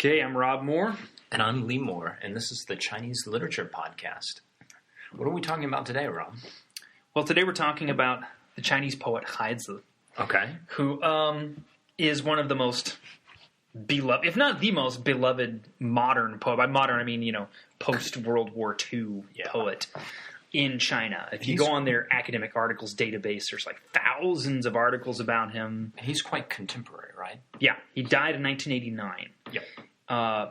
Okay, I'm Rob Moore. And I'm Lee Moore, and this is the Chinese Literature Podcast. What are we talking about today, Rob? Well, today we're talking about the Chinese poet Haizi. Okay. Who is one of the most beloved, if not the most beloved modern poet. By modern, I mean, post-World War II poet in China. If you go on their academic articles database, there's like thousands of articles about him. He's quite contemporary, right? Yeah. He died in 1989. Yep.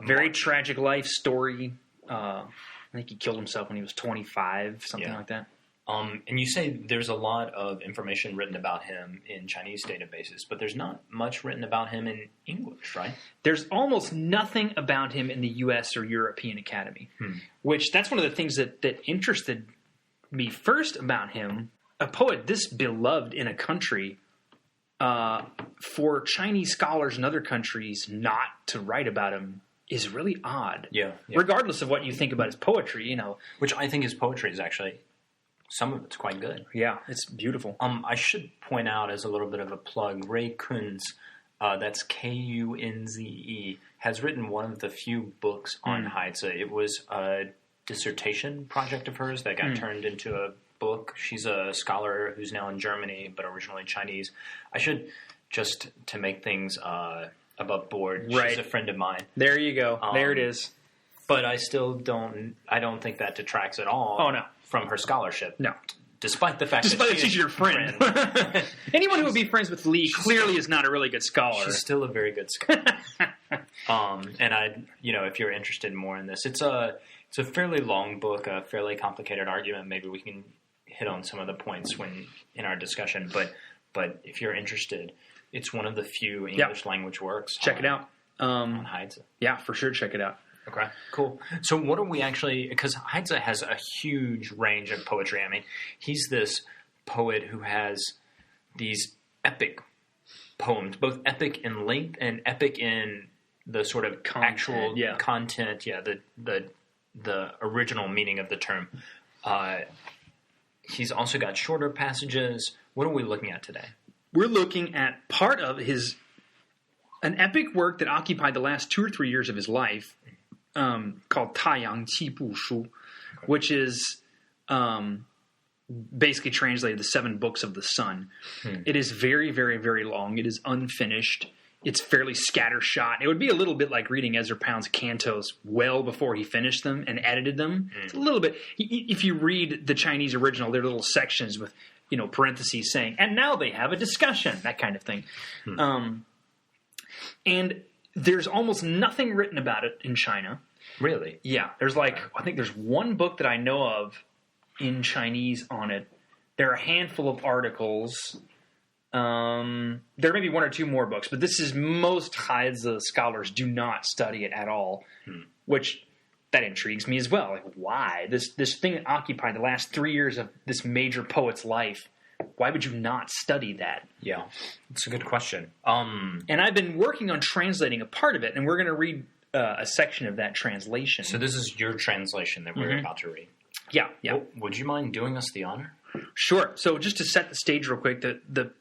Very tragic life story. I think he killed himself when he was 25, something like that. And you say there's a lot of information written about him in Chinese databases, but there's not much written about him in English, right? There's almost nothing about him in the U.S. or European Academy, which that's one of the things that interested me first about him. A poet this beloved in a country, for Chinese scholars in other countries not to write about him is really odd. Yeah. Regardless of what you think about his poetry, Which I think his poetry is actually... some of it's quite good. Yeah, it's beautiful. I should point out as a little bit of a plug, Ray Kunz, that's Kunze, has written one of the few books on Haizi. It was a dissertation project of hers that got turned into a book. She's a scholar who's now in Germany, but originally Chinese. I should, just to make things above board, she's a friend of mine. There you go. There it is. But I still don't think that detracts at all. Oh, no. From her scholarship. No. Despite the fact that she's your friend. Anyone who would be friends with Lee clearly is not a really good scholar. She's still a very good scholar. And if you're interested more in this, it's a fairly long book, a fairly complicated argument. Maybe we can hit on some of the points in our discussion. But if you're interested, it's one of the few English language works. Check it out. On Haizi. Yeah, for sure. Check it out. Okay, cool. So what are we actually... because Haizi has a huge range of poetry. I mean, he's this poet who has these epic poems, both epic in length and epic in the sort of actual content, the original meaning of the term. He's also got shorter passages. What are we looking at today? We're looking at part of an epic work that occupied the last 2 or 3 years of his life, called 太阳七部书, which is basically translated the 7 books of the sun. It is very, very, very long. It is unfinished. It's fairly scattershot. It would be a little bit like reading Ezra Pound's cantos well before he finished them and edited them. It's a little bit... if you read the Chinese original, there are little sections with parentheses saying, and now they have a discussion, that kind of thing. And there's almost nothing written about it in China. Really? Yeah. There's I think there's one book that I know of in Chinese on it. There are a handful of articles. There may be 1 or 2 more books, but this is most Haizi scholars do not study it at all, which that intrigues me as well. Why? This thing that occupied the last 3 years of this major poet's life, why would you not study that? Yeah, it's a good question. And I've been working on translating a part of it, and we're going to read a section of that translation. So this is your translation that we're about to read. Yeah. Well, would you mind doing us the honor? Sure. So just to set the stage real quick, the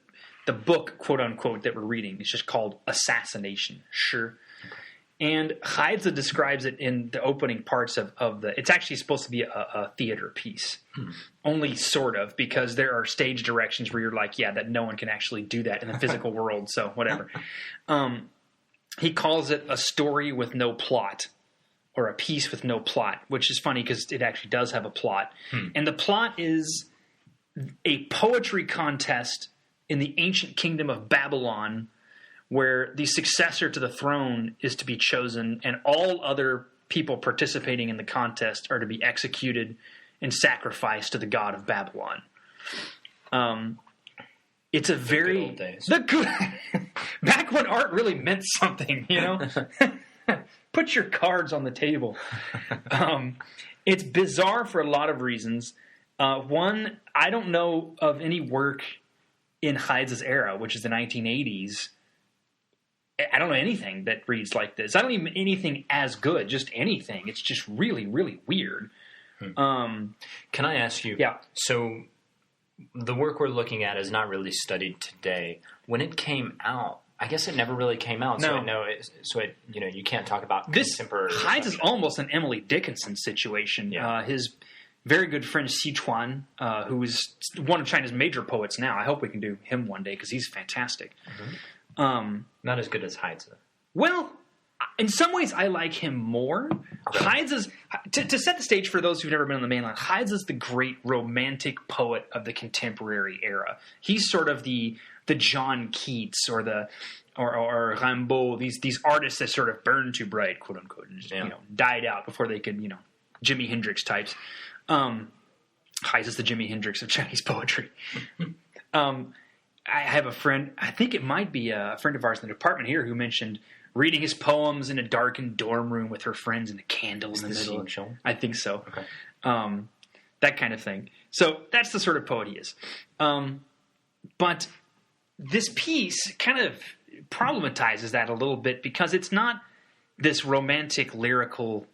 book, quote unquote, that we're reading is just called Assassination. Sure. And Haizi describes it in the opening parts of the... it's actually supposed to be a theater piece. Only sort of, because there are stage directions where you're like, that no one can actually do that in the physical world, so whatever. He calls it a story with no plot, or a piece with no plot, which is funny because it actually does have a plot. And the plot is a poetry contest in the ancient kingdom of Babylon, where the successor to the throne is to be chosen, and all other people participating in the contest are to be executed and sacrificed to the god of Babylon. It's a very... good old days. Back when art really meant something, Put your cards on the table. It's bizarre for a lot of reasons. One, I don't know of any work in Haizi's era, which is the 1980s, I don't know anything that reads like this. I don't even anything as good, just anything. It's just really, really weird. Can I ask you? Yeah. So the work we're looking at is not really studied today. When it came out, I guess it never really came out. No. So you can't talk about This contemporary. Hydes is almost an Emily Dickinson situation. Yeah. His very good friend Sichuan, who is one of China's major poets now. I hope we can do him one day because he's fantastic. Not as good as Hydes. Well, in some ways, I like him more. Okay. Hydes is to set the stage for those who've never been on the mainland. Hydes is the great romantic poet of the contemporary era. He's sort of the John Keats or Rimbaud. These artists that sort of burned too bright, quote unquote, and just died out before they could Jimi Hendrix types. Hydes is the Jimi Hendrix of Chinese poetry. I have a friend. I think it might be a friend of ours in the department here who mentioned reading his poems in a darkened dorm room with her friends and a candle in the middle. I think so. Okay. That kind of thing. So that's the sort of poet he is. But this piece kind of problematizes that a little bit because it's not this romantic, lyrical,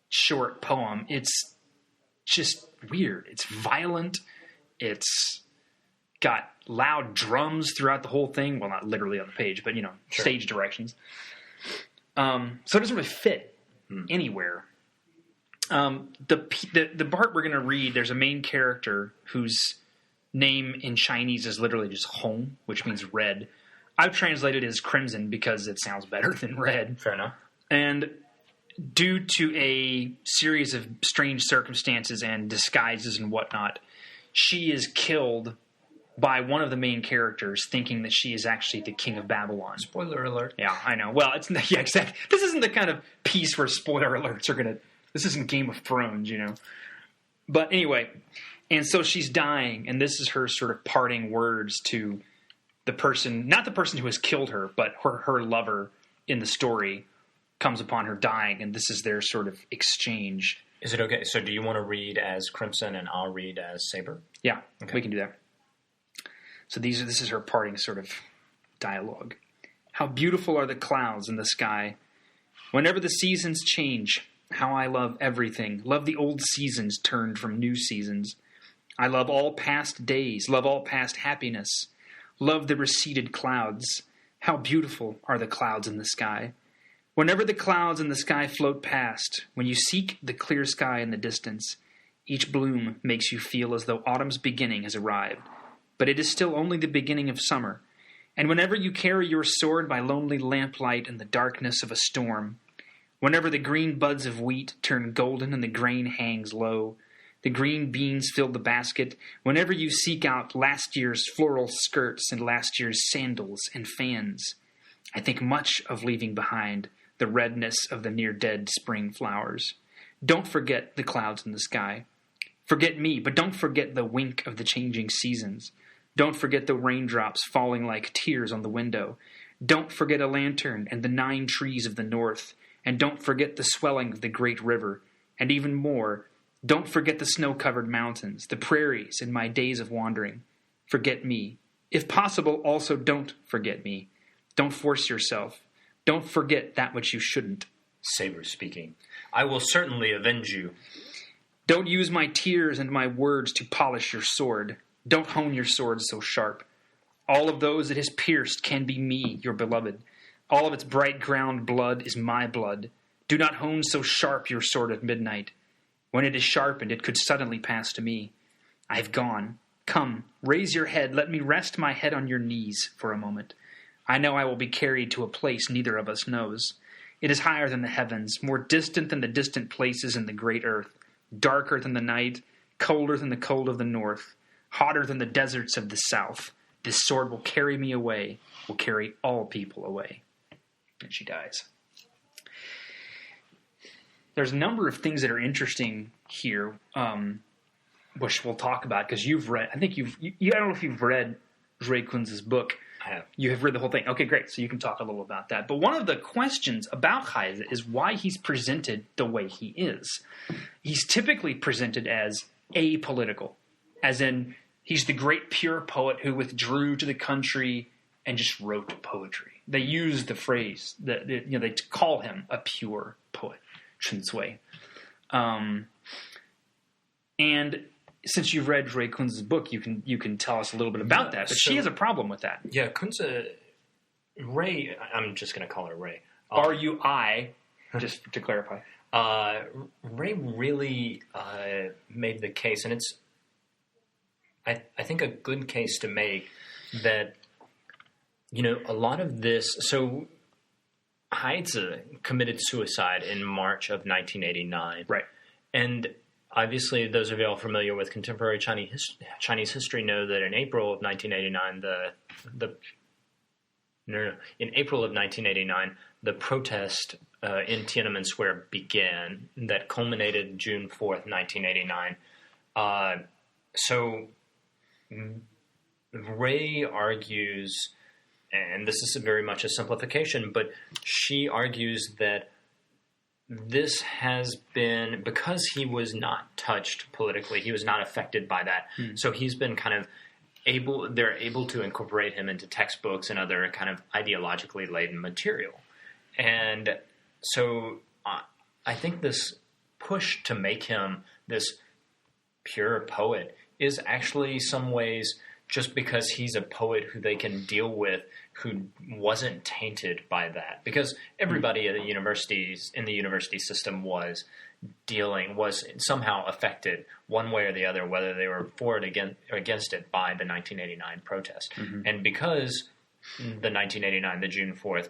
short poem. It's just weird. It's violent. It's got loud drums throughout the whole thing. Well, not literally on the page, but, stage directions. So it doesn't really fit anywhere. The part we're going to read, there's a main character whose name in Chinese is literally just Hong, which means red. I've translated it as crimson because it sounds better than red. Fair enough. And due to a series of strange circumstances and disguises and whatnot, she is killed by one of the main characters, thinking that she is actually the king of Babylon. Spoiler alert. Yeah, I know. Well, exactly. This isn't the kind of piece where spoiler alerts are going to... This isn't Game of Thrones, But anyway, and so she's dying, and this is her sort of parting words to the person, not the person who has killed her, but her lover in the story comes upon her dying, and this is their sort of exchange. Is it okay? So do you want to read as Crimson and I'll read as Saber? Yeah, okay. We can do that. So this is her parting sort of dialogue. How beautiful are the clouds in the sky. Whenever the seasons change, how I love everything. Love the old seasons turned from new seasons. I love all past days. Love all past happiness. Love the receded clouds. How beautiful are the clouds in the sky. Whenever the clouds in the sky float past, when you seek the clear sky in the distance, each bloom makes you feel as though autumn's beginning has arrived. But it is still only the beginning of summer. And whenever you carry your sword by lonely lamplight in the darkness of a storm, whenever the green buds of wheat turn golden and the grain hangs low, the green beans fill the basket, whenever you seek out last year's floral skirts and last year's sandals and fans, I think much of leaving behind the redness of the near-dead spring flowers. Don't forget the clouds in the sky. Forget me, but don't forget the wink of the changing seasons. Don't forget the raindrops falling like tears on the window. Don't forget a lantern and the 9 trees of the north. And don't forget the swelling of the great river. And even more, don't forget the snow-covered mountains, the prairies, and my days of wandering. Forget me. If possible, also don't forget me. Don't force yourself. Don't forget that which you shouldn't. Saber speaking. I will certainly avenge you. Don't use my tears and my words to polish your sword. Don't hone your sword so sharp. All of those it has pierced can be me, your beloved. All of its bright ground blood is my blood. Do not hone so sharp your sword at midnight. When it is sharpened, it could suddenly pass to me. I have gone. Come, raise your head. Let me rest my head on your knees for a moment. I know I will be carried to a place neither of us knows. It is higher than the heavens, more distant than the distant places in the great earth, darker than the night, colder than the cold of the north, hotter than the deserts of the south. This sword will carry me away, will carry all people away. And she dies. There's a number of things that are interesting here, which we'll talk about, because you've read, I don't know if you've read Zhui Kunz's book. I have. You have read the whole thing. Okay, great. So you can talk a little about that. But one of the questions about Heise is why he's presented the way he is. He's typically presented as apolitical, as in he's the great pure poet who withdrew to the country and just wrote poetry. They use the phrase that they call him a pure poet, Chen Cui. And since you've read Zhui Kunz's book, you can tell us a little bit about that. But she has a problem with that. Yeah, Kunze Ray, I'm just going to call her Ray. R-U-I, just to clarify. Ray really made the case, and it's, I think, a good case to make that, a lot of this. So Haizi committed suicide in March of 1989. Right. And obviously, those of you all familiar with contemporary Chinese history know that in April of 1989, in April of 1989, the protest in Tiananmen Square began that culminated June 4th, 1989. So Ray argues, and this is very much a simplification, but she argues that this has been, because he was not touched politically, he was not affected by that. So he's been kind of they're able to incorporate him into textbooks and other kind of ideologically laden material. And so I think this push to make him this pure poet is actually some ways just because he's a poet who they can deal with, who wasn't tainted by that. Because everybody at the universities, in the university system was somehow affected one way or the other, whether they were for it or against it by the 1989 protest. And because the June 4th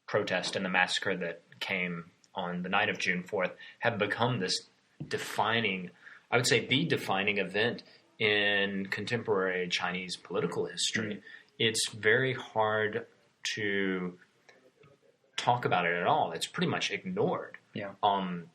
protest and the massacre that came on the night of June 4th have become this defining, I would say the defining event in contemporary Chinese political history, it's very hard to talk about it at all. It's pretty much ignored. Yeah.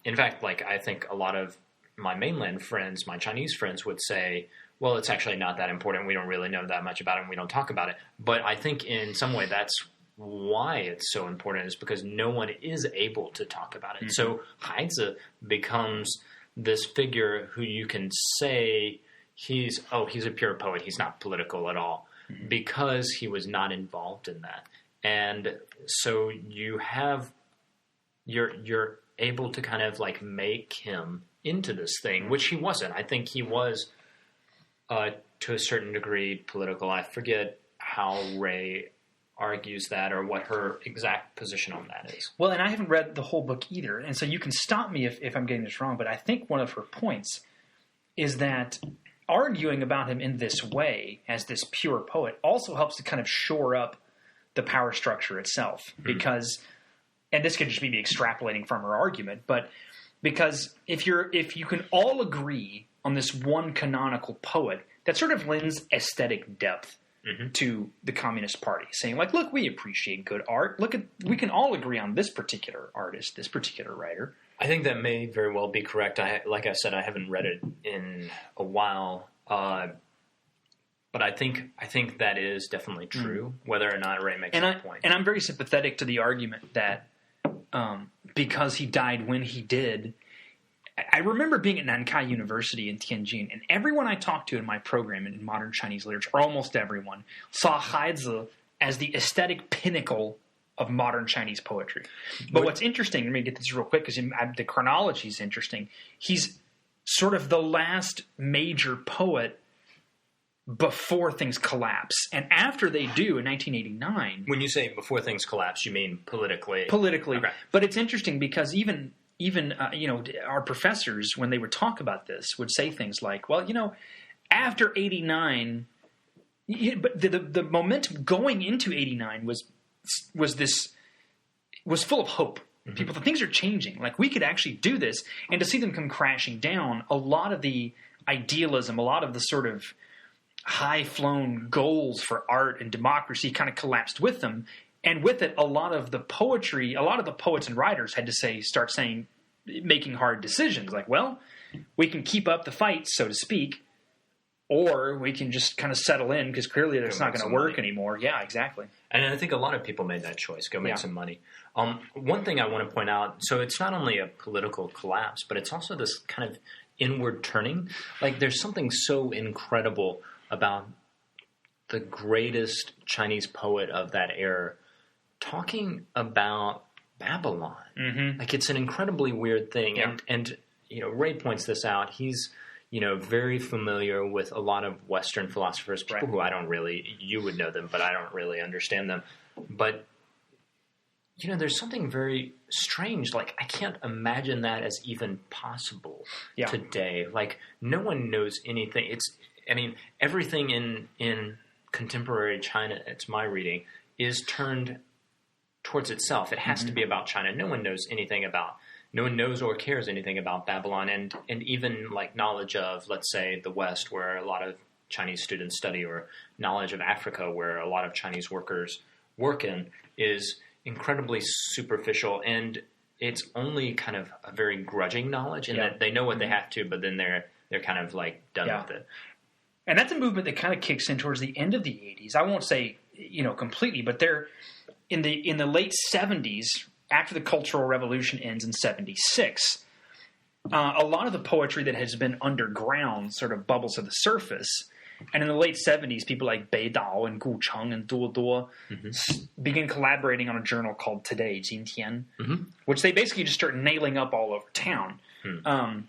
In fact, I think a lot of my mainland friends, my Chinese friends would say, well, it's actually not that important. We don't really know that much about it and we don't talk about it. But I think in some way that's why it's so important, is because no one is able to talk about it. So Haizi becomes this figure who you can say he's a pure poet. He's not political at all because he was not involved in that. And so you're able to kind of make him into this thing, which he wasn't. I think he was, to a certain degree, political. I forget how Ray argues that or what her exact position on that is. Well, and I haven't read the whole book either, and so you can stop me if I'm getting this wrong, but I think one of her points is that arguing about him in this way, as this pure poet, also helps to kind of shore up the power structure itself. Because, and this could just be me extrapolating from her argument, but because if you can all agree on this one canonical poet, that sort of lends aesthetic depth to the Communist Party, saying look, we appreciate good art. We can all agree on this particular artist, this particular writer. I think that may very well be correct. Like I said, I haven't read it in a while, but I think that is definitely true, whether or not Ray makes that point. And I'm very sympathetic to the argument that because he died when he did. I remember being at Nankai University in Tianjin, and everyone I talked to in my program in modern Chinese literature, or almost everyone, saw Haizi as the aesthetic pinnacle of modern Chinese poetry. But what's interesting, let me get this real quick, because the chronology is interesting. He's sort of the last major poet before things collapse. And after they do in 1989... When you say before things collapse, you mean politically? Politically. Okay. But it's interesting because even our professors, when they would talk about this, would say things like, well, after 89... But the momentum going into 89 was full of hope. People thought things are changing. We could actually do this. And to see them come crashing down, a lot of the idealism, a lot of the sort of high-flown goals for art and democracy kind of collapsed with them. And with it, a lot of the poetry, a lot of the poets and writers had to start making hard decisions. Well, we can keep up the fight, so to speak, or we can just kind of settle in because clearly it's not going to work anymore. Yeah, exactly. And I think a lot of people made that choice, go make some money. One thing I want to point out, so it's not only a political collapse, but it's also this kind of inward turning. There's something so incredible about the greatest Chinese poet of that era talking about Babylon. It's an incredibly weird thing. Yeah. And Ray points this out. He's very familiar with a lot of Western philosophers, people who you would know them, but I don't really understand them. But, there's something very strange. Like, I can't imagine that as even possible today. Like, no one knows anything. Everything in contemporary China, it's my reading, is turned towards itself. It has to be about China. No one knows or cares anything about Babylon, and even like knowledge of, let's say, the West, where a lot of Chinese students study, or knowledge of Africa, where a lot of Chinese workers work in, is incredibly superficial, and it's only kind of a very grudging knowledge, in that they know what they have to, but then they're kind of like done with it. And that's a movement that kind of kicks in towards the end of the 80s. I won't say, completely, but they're in the late 70s, after the Cultural Revolution ends in 76, a lot of the poetry that has been underground sort of bubbles to the surface. And in the late 70s, people like Bei Dao and Gu Cheng and Duo Duo begin collaborating on a journal called Today, 今天, which they basically just start nailing up all over town. And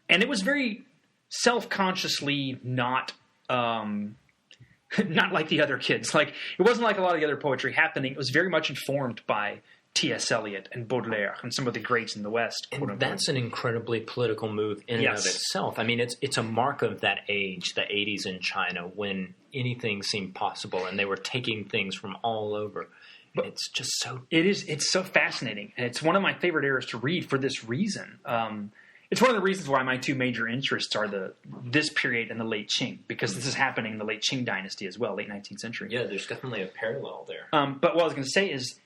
it was very self-consciously not like the other kids. Like, it wasn't like a lot of the other poetry happening. It was very much informed by T.S. Eliot and Baudelaire and some of the greats in the West. And that's an incredibly political move in and of itself. I mean, it's a mark of that age, the 80s in China, when anything seemed possible, and they were taking things from all over. But it's just so... It's so fascinating. And it's one of my favorite eras to read for this reason. It's one of the reasons why my two major interests are this period and the late Qing, because this is happening in the late Qing dynasty as well, late 19th century. Yeah, there's definitely a parallel there. But what I was going to say is,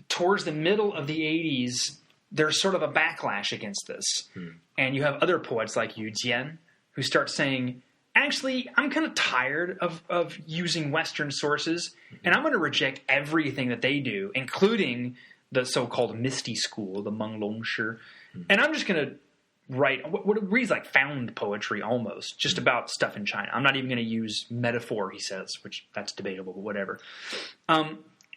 towards the middle of the 80s, there's sort of a backlash against this. And you have other poets like Yu Jian who start saying, actually, I'm kind of tired of using Western sources, and I'm going to reject everything that they do, including the so-called Misty School, the Menglong Shi. And I'm just going to write what reads like found poetry almost, just about stuff in China. I'm not even going to use metaphor, he says, which that's debatable, but whatever.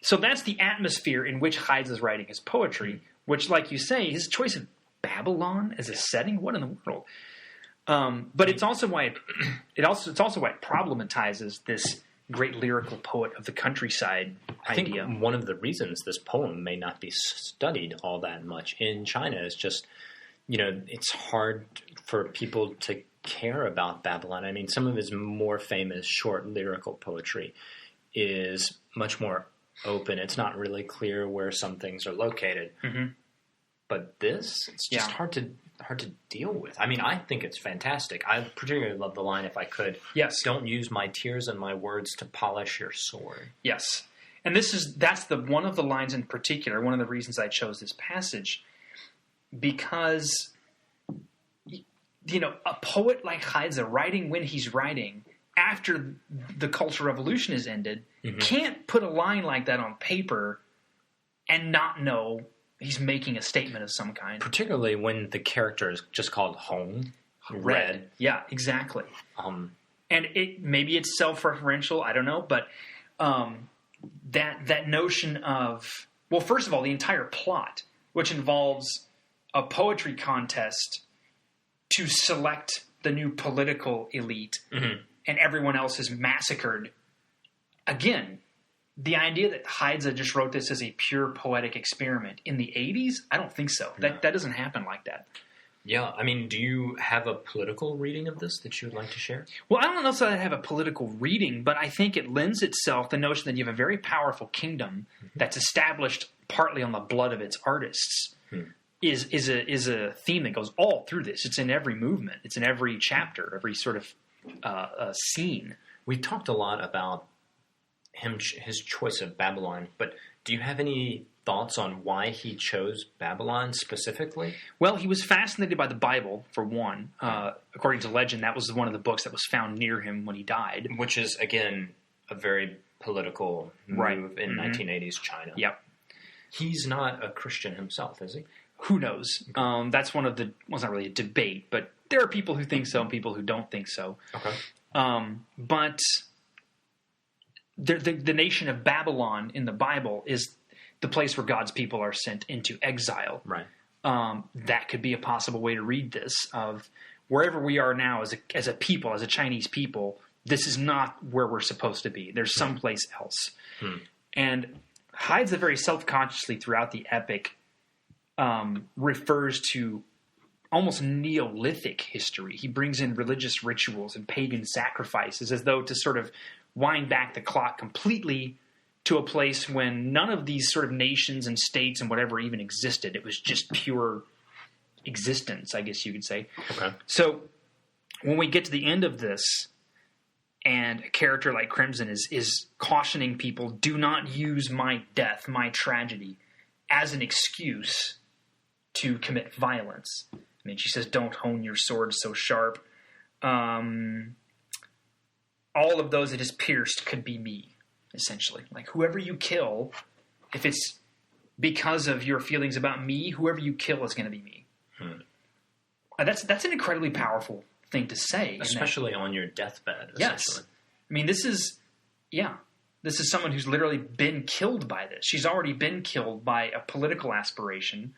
So that's the atmosphere in which Haidt is writing his poetry, which, like you say, his choice of Babylon as a setting, what in the world? But it's also why it problematizes this great lyrical poet of the countryside idea. I think one of the reasons this poem may not be studied all that much in China is just, it's hard for people to care about Babylon. I mean, some of his more famous short lyrical poetry is much more open. It's not really clear where some things are located. But it's just hard to deal with. I mean, I think it's fantastic. I particularly love the line, if I could. Yes. Don't use my tears and my words to polish your sword. Yes. And that's one of the lines in particular, one of the reasons I chose this passage, because, a poet like Haidt, writing when he's writing, after the Cultural Revolution has ended, can't put a line like that on paper and not know he's making a statement of some kind. Particularly when the character is just called Hong, red. Yeah, exactly. And maybe it's self-referential, I don't know, but that notion of, well, first of all, the entire plot, which involves a poetry contest to select the new political elite, and everyone else is massacred. Again, the idea that Haidt just wrote this as a pure poetic experiment in the 80s, I don't think so. That doesn't happen like that. Yeah, I mean, do you have a political reading of this that you would like to share? Well, I don't know if I have a political reading, but I think it lends itself, the notion that you have a very powerful kingdom that's established partly on the blood of its artists, is a theme that goes all through this. It's in every movement. It's in every chapter, every sort of scene. We talked a lot about his choice of Babylon, but do you have any thoughts on why he chose Babylon specifically? Well, he was fascinated by the Bible, for one. According to legend, that was one of the books that was found near him when he died. Which is, again, a very political move in 1980s China. Yep. He's not a Christian himself, is he? Who knows? That's one of the... Well, it's not really a debate, but there are people who think so and people who don't think so. Okay. But the nation of Babylon in the Bible is the place where God's people are sent into exile. Right. That could be a possible way to read this, of wherever we are now as a people, as a Chinese people, this is not where we're supposed to be. There's someplace else. And Heidze very self-consciously throughout the epic refers to almost Neolithic history. He brings in religious rituals and pagan sacrifices as though to sort of wind back the clock completely to a place when none of these sort of nations and states and whatever even existed. It was just pure existence, I guess you could say. Okay. So when we get to the end of this, and a character like Crimson is cautioning people, do not use my death, my tragedy, as an excuse to commit violence. I mean, she says, don't hone your sword so sharp. All of those it has pierced could be me, essentially. Like, whoever you kill, if it's because of your feelings about me, whoever you kill is going to be me. That's an incredibly powerful thing to say. Especially on your deathbed, yes. essentially. I mean, this is someone who's literally been killed by this. She's already been killed by a political aspiration.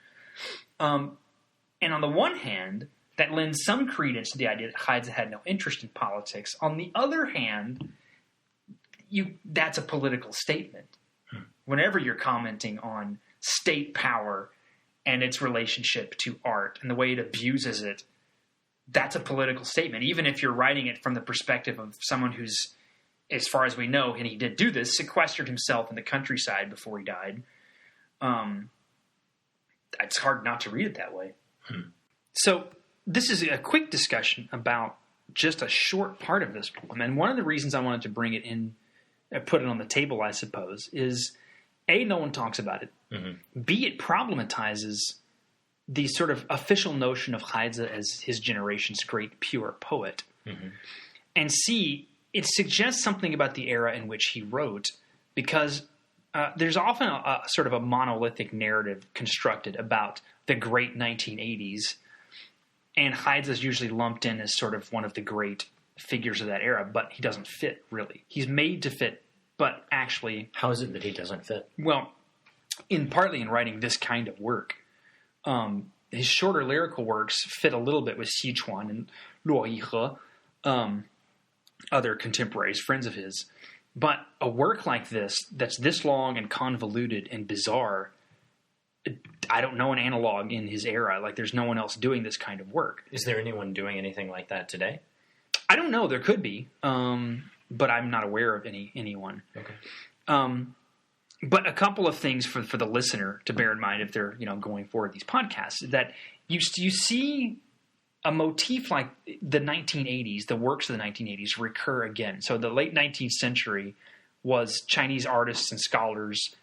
And on the one hand, that lends some credence to the idea that Heidze had no interest in politics. On the other hand, that's a political statement. Whenever you're commenting on state power and its relationship to art and the way it abuses it, that's a political statement. Even if you're writing it from the perspective of someone who's, as far as we know, and he did do this, sequestered himself in the countryside before he died. It's hard not to read it that way. So this is a quick discussion about just a short part of this poem. And one of the reasons I wanted to bring it in, put it on the table, I suppose, is A, no one talks about it. Mm-hmm. B, it problematizes the sort of official notion of Heidze as his generation's great pure poet. Mm-hmm. And C, it suggests something about the era in which he wrote, because there's often a sort of a monolithic narrative constructed about the great 1980s, and Heidze is usually lumped in as sort of one of the great figures of that era, but he doesn't fit, really. He's made to fit, but actually... How is it that he doesn't fit? Well, partly in writing this kind of work. His shorter lyrical works fit a little bit with Sichuan and Luo Yihe, other contemporaries, friends of his. But a work like this, that's this long and convoluted and bizarre, I don't know an analog in his era. Like, there's no one else doing this kind of work. Is there anyone doing anything like that today? I don't know. There could be, but I'm not aware of anyone. Okay. But a couple of things for the listener to bear in mind if they're going forward these podcasts, that you see a motif like the 1980s, the works of the 1980s recur again. So the late 19th century was Chinese artists and scholars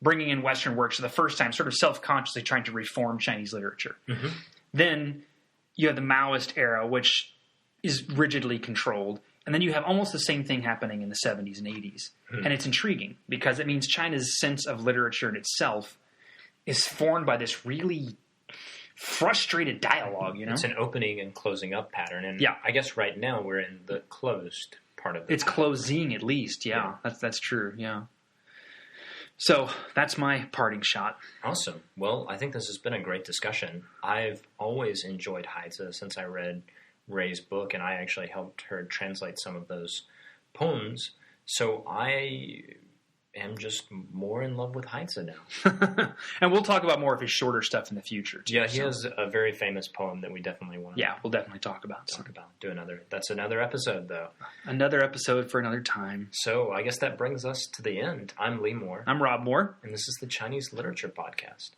bringing in Western works for the first time, sort of self-consciously trying to reform Chinese literature. Mm-hmm. Then you have the Maoist era, which is rigidly controlled. And then you have almost the same thing happening in the 70s and 80s. And it's intriguing because it means China's sense of literature in itself is formed by this really frustrated dialogue, It's an opening and closing up pattern. And yeah. I guess right now we're in the closed part of it. It's closing at least, yeah. That's true, yeah. So that's my parting shot. Awesome. Well, I think this has been a great discussion. I've always enjoyed Heidze since I read Ray's book, and I actually helped her translate some of those poems. So I am just more in love with Heidze now. And we'll talk about more of his shorter stuff in the future, too. Yeah, he has a very famous poem that we definitely want to we'll definitely talk about. That's another episode, though. Another episode for another time. So I guess that brings us to the end. I'm Lee Moore. I'm Rob Moore. And this is the Chinese Literature Podcast.